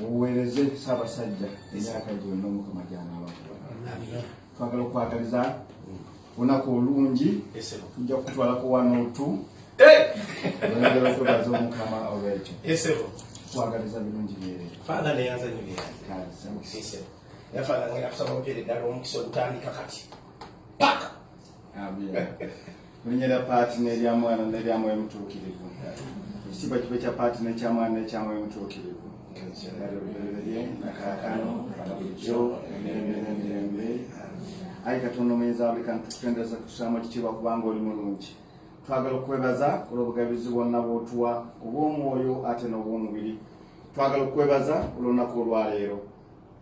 uweereze Ssaabasajja emyaka gyonna Omukama gy'anaaba. Twagala okwagaliza olunaku olungi tujja kutwalako wanotu oyagala okwebaza Omukama olwekyo twagaliza birungi byere. Father neyanza nyo yafala ngena kusaba opere dalo omukisa ogutandika kati paka amen. Lunyera partner ya mwana ndali amwe mutukirivu kiba kibe kya partner kya mwana kya amwe mutukirivu nakakano jo embe ayi katono meza abikantu twendeza kusama kitiba kubanga oli mulungi. Twagala okwebaza olw'obugabizi bwonna bw'otuwa obw'omwoyo ate n'obw'omubiri. Twagala okwebaza olunaku olwaleero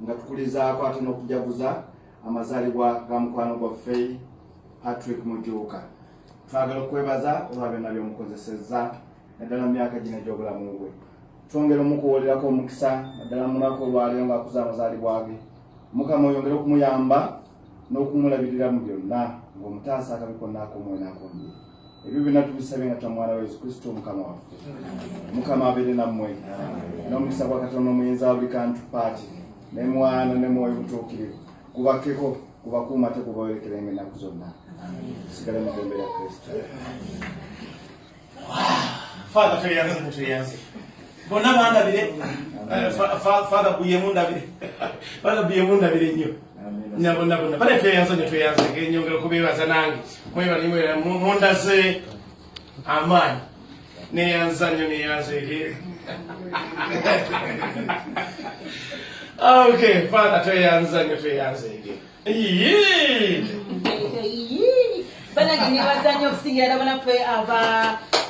nga tukulizaako ate n'okujaguza amazalibwa ga mukwano gwaffe Patriko Mujuuka. Twagala okwebaza olwa byonna by'omukozesezza naddala mu myaka gino egy'obulamu bwe. Twongera omukuwolerako omukisa naddala mu lunaku olwaleero ng'akuza amazalibwa ge. Mukama oyongere okumuyamba n'okumulabirira mu byonna ng'omutaasa akabi konna ak'omwoyo n'ak'omubiri. Ebyo byonna tubisabye nga twa mwana wa Yesu Kristo Mukama waffe. Mukama abeere nammwe n'omukisa gwa Katonda omuyinza wa buli kantu paati ne mwana ne mwoyo mutuukirivu kubakeko kubakuuma ate kubawerekerenga ennaku zonna. Sigale mu ddembe lya Kristo. Father tuyanze bonna bandabire Father buyemundabire Father buyemundabire nnyo bonna bale tweyanze nyongera okubeebaza nange mwebale mundaze amaanyi neyanza nnyo neyanze okay Father tweyanza nnyo tweyanze bana ni wazanyo kusingira bana kwe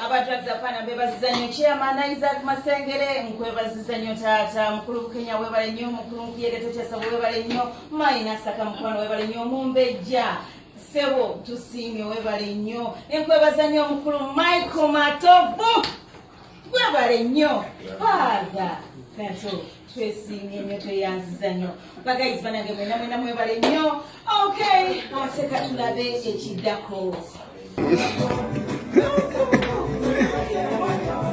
abadrakza pana bebazanyo chairman Isaac Masengere nkwebazanyo tata mukulu Kenya webale nnyo mukulu kuyegete chesa webale nnyo maina saka mukwano webale nnyo mumbeja sebo tusinge webale nnyo enkwebazanyo mukulu Michael Matovu webale nnyo Father Kato twesinge nnyo tweyanziza nnyo bagayizi banange mwena mwebale nnyo. Okay, oteka tulabe ekiddako.